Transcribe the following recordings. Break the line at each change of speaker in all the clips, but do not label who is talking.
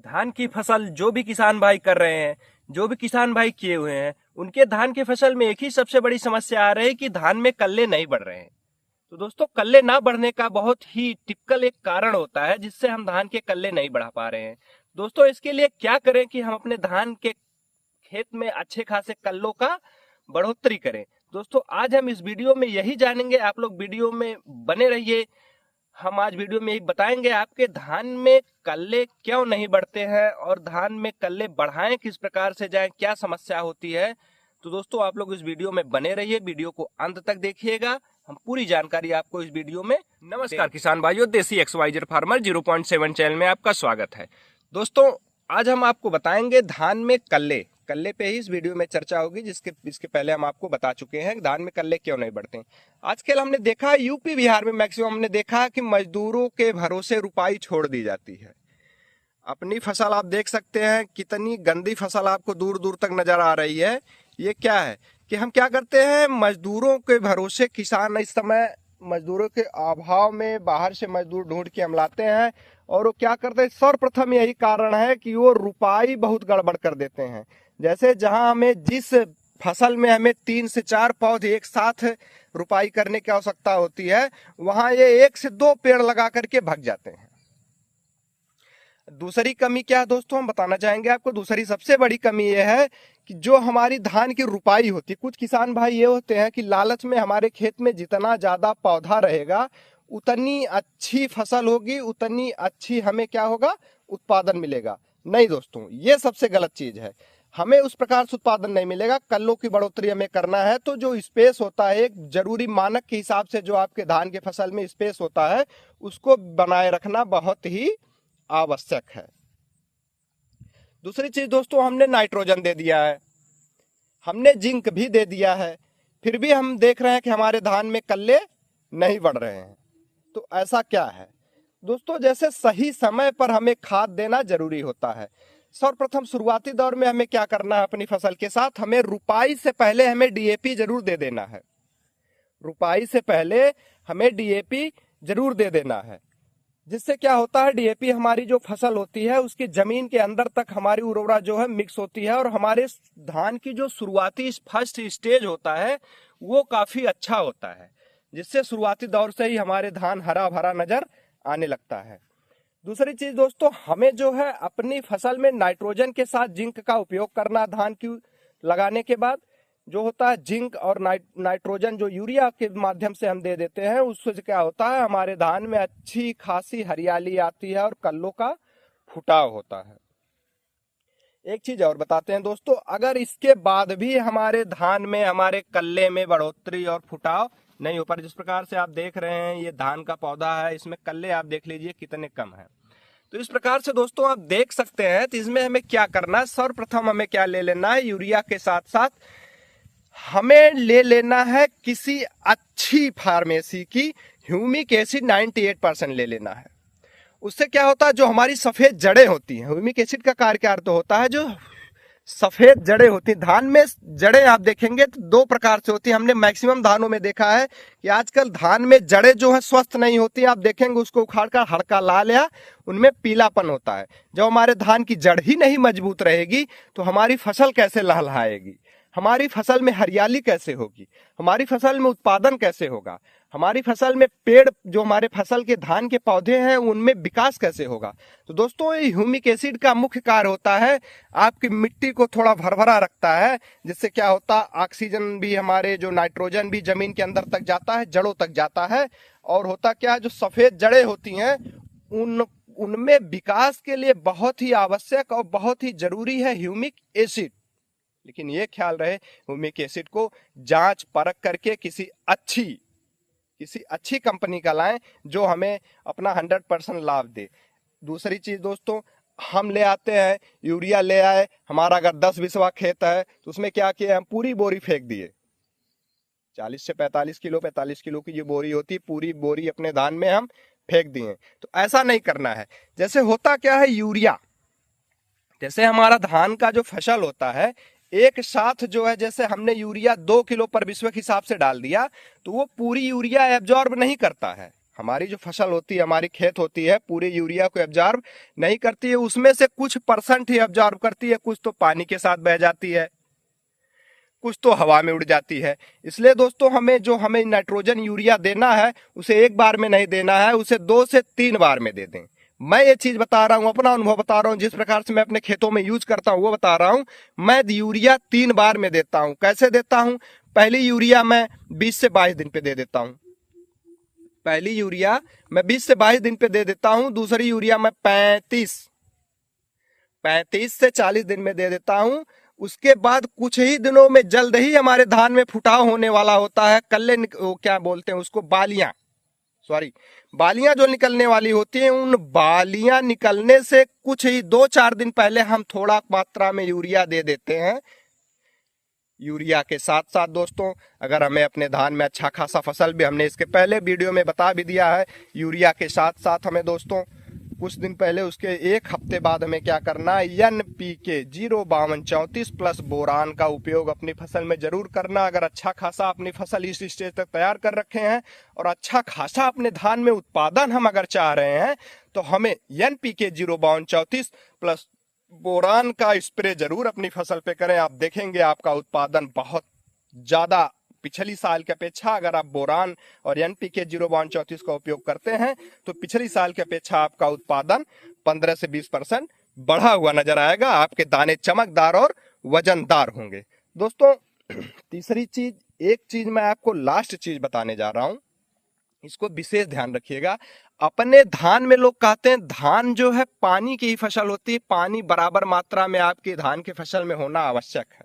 धान की फसल जो भी किसान भाई कर रहे हैं, जो भी किसान भाई किए हुए हैं, उनके धान की फसल में एक ही सबसे बड़ी समस्या आ रही है कि धान में कल्ले नहीं बढ़ रहे हैं। तो दोस्तों, कल्ले ना बढ़ने का बहुत ही टिपिकल एक कारण होता है जिससे हम धान के कल्ले नहीं बढ़ा पा रहे हैं। दोस्तों, इसके लिए क्या करें कि हम अपने धान के खेत में अच्छे खासे कल्लों का बढ़ोतरी करें। दोस्तों, आज हम इस वीडियो में यही जानेंगे, आप लोग वीडियो में बने रहिए। हम आज वीडियो में यही बताएंगे आपके धान में कल्ले क्यों नहीं बढ़ते हैं और धान में कल्ले बढ़ाएं किस प्रकार से जाएं, क्या समस्या होती है। तो दोस्तों, आप लोग इस वीडियो में बने रहिए, वीडियो को अंत तक देखिएगा, हम पूरी जानकारी आपको इस वीडियो में। नमस्कार किसान भाइयों, देसी एक्सवाइजेड फार्मर 0.7 चैनल में आपका स्वागत है। दोस्तों, आज हम आपको बताएंगे धान में कल्ले पे ही इस वीडियो में चर्चा होगी, इसके पहले हम आपको बता चुके हैं धान में कल्ले क्यों नहीं बढ़ते हैं। आजकल हमने देखा यूपी बिहार में मैक्सिमम हमने देखा कि मजदूरों के भरोसे रुपाई छोड़ दी जाती है। अपनी फसल आप देख सकते हैं, कितनी गंदी फसल आपको दूर दूर तक नजर आ रही है। ये क्या है कि हम क्या करते हैं, मजदूरों के भरोसे किसान इस समय मजदूरों के अभाव में बाहर से मजदूर ढूंढ के हम लाते हैं और वो क्या करते हैं, सर्वप्रथम यही कारण है कि वो रुपाई बहुत गड़बड़ कर देते हैं। जैसे जहां हमें जिस फसल में हमें 3 से 4 पौधे एक साथ रुपाई करने की आवश्यकता होती है, वहां ये 1 से 2 पेड़ लगा करके भाग जाते हैं। दूसरी कमी क्या है दोस्तों, हम बताना चाहेंगे आपको। दूसरी सबसे बड़ी कमी यह है कि जो हमारी धान की रुपाई होती है, कुछ किसान भाई ये होते हैं कि लालच में हमारे खेत में जितना ज्यादा पौधा रहेगा उतनी अच्छी फसल होगी, उतनी अच्छी हमें क्या होगा, उत्पादन मिलेगा। नहीं दोस्तों, ये सबसे गलत चीज है। हमें उस प्रकार से उत्पादन नहीं मिलेगा। कल्लों की बढ़ोतरी हमें करना है तो जो स्पेस होता है, एक जरूरी मानक के हिसाब से जो आपके धान के फसल में स्पेस होता है, उसको बनाए रखना बहुत ही आवश्यक है। दूसरी चीज दोस्तों, हमने नाइट्रोजन दे दिया है, हमने जिंक भी दे दिया है, फिर भी हम देख रहे हैं कि हमारे धान में कल्ले नहीं बढ़ रहे हैं। तो ऐसा क्या है दोस्तों, जैसे सही समय पर हमें खाद देना जरूरी होता है। सर्वप्रथम शुरुआती दौर में हमें क्या करना है, अपनी फसल के साथ हमें रुपाई से पहले हमें डीएपी जरूर दे देना है। रुपाई से पहले हमें डीएपी जरूर दे देना है। जिससे क्या होता है, डीएपी हमारी जो फसल होती है उसकी जमीन के अंदर तक हमारी उर्वरता जो है मिक्स होती है और हमारे धान की जो शुरुआती फर्स्ट स्टेज होता है वो काफी अच्छा होता है, जिससे शुरुआती दौर से ही हमारे धान हरा भरा नजर आने लगता है। दूसरी चीज दोस्तों, हमें जो है अपनी फसल में नाइट्रोजन के साथ जिंक का उपयोग करना। धान की लगाने के बाद जो होता है जिंक और नाइट्रोजन जो यूरिया के माध्यम से हम दे देते हैं, उससे क्या होता है, हमारे धान में अच्छी खासी हरियाली आती है और कल्लों का फुटाव होता है। एक चीज और बताते हैं दोस्तों, अगर इसके बाद भी हमारे धान में हमारे कल्ले में बढ़ोतरी और फुटाव नहीं हो पा रहा, जिस प्रकार से आप देख रहे हैं ये धान का पौधा है, इसमें कल्ले आप देख लीजिए कितने कम है। तो इस प्रकार से दोस्तों आप देख सकते हैं, तो इसमें हमें क्या करना है, सर्वप्रथम हमें क्या ले लेना है, यूरिया के साथ साथ हमें ले लेना है किसी अच्छी फार्मेसी की ह्यूमिक एसिड 98% ले लेना है। उससे क्या होता है, जो हमारी सफेद जड़ें होती हैं, ह्यूमिक एसिड का कार्य तो होता है, जो सफेद जड़ें होती हैं धान में, जड़ें आप देखेंगे तो 2 प्रकार से होती है। हमने मैक्सिमम धानों में देखा है कि आजकल धान में जड़ें जो है स्वस्थ नहीं होती। आप देखेंगे उसको उखाड़कर हड़का ला लिया, उनमें पीलापन होता है। जब हमारे धान की जड़ ही नहीं मजबूत रहेगी तो हमारी फसल कैसे लहलहाएगी, हमारी फसल में हरियाली कैसे होगी, हमारी फसल में उत्पादन कैसे होगा, हमारी फसल में पेड़ जो हमारे फसल के धान के पौधे हैं उनमें विकास कैसे होगा। तो दोस्तों, ये ह्यूमिक एसिड का मुख्य कार्य होता है, आपकी मिट्टी को थोड़ा भरभरा रखता है, जिससे क्या होता है, ऑक्सीजन भी, हमारे जो नाइट्रोजन भी जमीन के अंदर तक जाता है, जड़ों तक जाता है। और होता क्या है, जो सफेद जड़ें होती हैं उनमें विकास के लिए बहुत ही आवश्यक और बहुत ही जरूरी है ह्यूमिक एसिड। लेकिन ये ख्याल रहे, ह्यूमिक एसिड को जांच परख करके किसी अच्छी कंपनी का लाएं जो हमें अपना 100% लाभ दे। दूसरी चीज दोस्तों, हम ले आते हैं यूरिया, ले आए, हमारा अगर 10 बीसवा खेत है तो उसमें क्या किया, हम पूरी बोरी फेंक दिए। 40 से 45 किलो की जो बोरी होती है, पूरी बोरी अपने धान में हम फेंक दिए। तो ऐसा नहीं करना है। जैसे होता क्या है, यूरिया, जैसे हमारा धान का जो फसल होता है एक साथ जो है, जैसे हमने यूरिया 2 किलो पर विश्व के हिसाब से डाल दिया तो वो पूरी यूरिया एब्जॉर्ब नहीं करता है। हमारी जो फसल होती है, हमारी खेत होती है, पूरे यूरिया को एब्जॉर्ब नहीं करती है, उसमें से कुछ % ही एब्जॉर्ब करती है, कुछ तो पानी के साथ बह जाती है, कुछ तो हवा में उड़ जाती है। इसलिए दोस्तों हमें नाइट्रोजन यूरिया देना है, उसे एक बार में नहीं देना है, उसे 2 से 3 बार में दे दें। मैं ये चीज बता रहा हूं, अपना अनुभव बता रहा हूं, जिस प्रकार से मैं अपने खेतों में यूज करता हूं वो बता रहा हूं। मैं यूरिया 3 बार में देता हूं। कैसे देता हूं? पहली यूरिया मैं 20 से 22 दिन पे दे देता हूं। पहली यूरिया मैं 20 से 22 दिन पे दे देता हूं। दूसरी यूरिया मैं 35 से 40 दिन में दे देता हूं। उसके बाद कुछ ही दिनों में जल्द ही हमारे धान में फुटाव होने वाला होता है। कल्ले क्या बोलते हैं उसको, बालियां जो निकलने वाली होती हैं, उन बालियां निकलने से कुछ ही 2-4 दिन पहले हम थोड़ा मात्रा में यूरिया दे देते हैं। यूरिया के साथ साथ दोस्तों, अगर हमें अपने धान में अच्छा खासा फसल भी, हमने इसके पहले वीडियो में बता भी दिया है, यूरिया के साथ साथ हमें दोस्तों कुछ दिन पहले, उसके 1 हफ्ते बाद हमें क्या करना है, NPK 05234 प्लस बोरान का उपयोग अपनी फसल में जरूर करना। अगर अच्छा खासा अपनी फसल इस स्टेज तक तैयार कर रखे हैं और अच्छा खासा अपने धान में उत्पादन हम अगर चाह रहे हैं, तो हमें NPK 05234 प्लस बोरान का स्प्रे जरूर अपनी फसल पे करें। आप देखेंगे आपका उत्पादन बहुत ज्यादा, पिछली साल की अपेक्षा अगर आप बोरान और NPK 05234 का उपयोग करते हैं तो पिछली साल की अपेक्षा आपका उत्पादन 15 से 20% बढ़ा हुआ नजर आएगा। आपके दाने चमकदार और वजनदार होंगे। दोस्तों तीसरी चीज, एक चीज मैं आपको लास्ट चीज बताने जा रहा हूं, इसको विशेष ध्यान रखिएगा। अपने धान में लोग कहते हैं धान जो है पानी की ही फसल होती है, पानी बराबर मात्रा में आपके धान की फसल में होना आवश्यक है।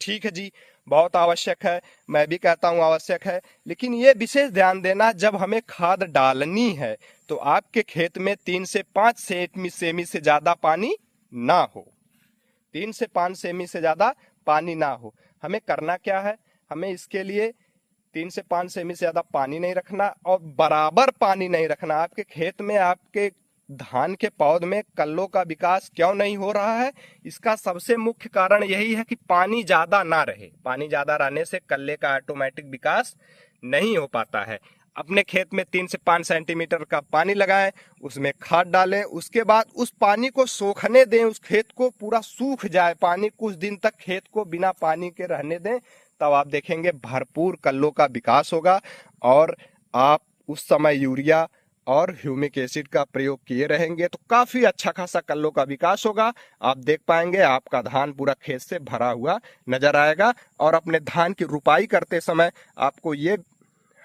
ठीक है जी, बहुत आवश्यक है, मैं भी कहता हूं आवश्यक है, लेकिन ये विशेष ध्यान देना, जब हमें खाद डालनी है तो आपके खेत में 3 से 5 सेमी से ज्यादा पानी ना हो। 3 से 5 सेमी से ज्यादा पानी ना हो। हमें करना क्या है, हमें इसके लिए 3 से 5 सेमी से ज्यादा पानी नहीं रखना और बराबर पानी नहीं रखना। आपके खेत में, आपके धान के पौध में कल्लों का विकास क्यों नहीं हो रहा है? इसका सबसे मुख्य कारण यही है कि पानी ज्यादा ना रहे। पानी ज्यादा रहने से कल्ले का ऑटोमेटिक विकास नहीं हो पाता है। अपने खेत में 3 से 5 सेंटीमीटर का पानी लगाएं, उसमें खाद डालें, उसके बाद उस पानी को सोखने दें, उस खेत को पूरा सूख जाए पानी, कुछ दिन तक खेत को बिना पानी के रहने दें, तब आप देखेंगे भरपूर कल्लों का विकास होगा। और आप उस समय यूरिया और ह्यूमिक एसिड का प्रयोग किए रहेंगे तो काफी अच्छा खासा कल्लों का विकास होगा। आप देख पाएंगे आपका धान पूरा खेत से भरा हुआ नजर आएगा। और अपने धान की रुपाई करते समय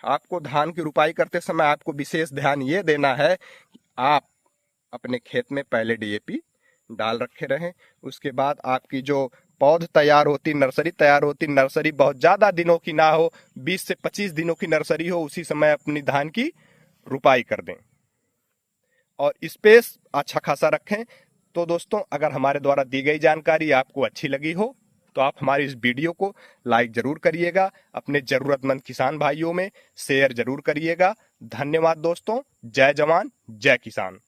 आपको धान की रुपाई करते समय आपको विशेष ध्यान ये देना है कि आप अपने खेत में पहले DAP डाल रखे रहें। उसके बाद आपकी जो पौध तैयार होती, नर्सरी तैयार होती, नर्सरी बहुत ज्यादा दिनों की ना हो, 20 से 25 दिनों की नर्सरी हो, उसी समय अपनी धान की रुपाई कर दें और स्पेस अच्छा खासा रखें। तो दोस्तों, अगर हमारे द्वारा दी गई जानकारी आपको अच्छी लगी हो तो आप हमारी इस वीडियो को लाइक जरूर करिएगा, अपने जरूरतमंद किसान भाइयों में शेयर जरूर करिएगा। धन्यवाद दोस्तों। जय जवान जय किसान।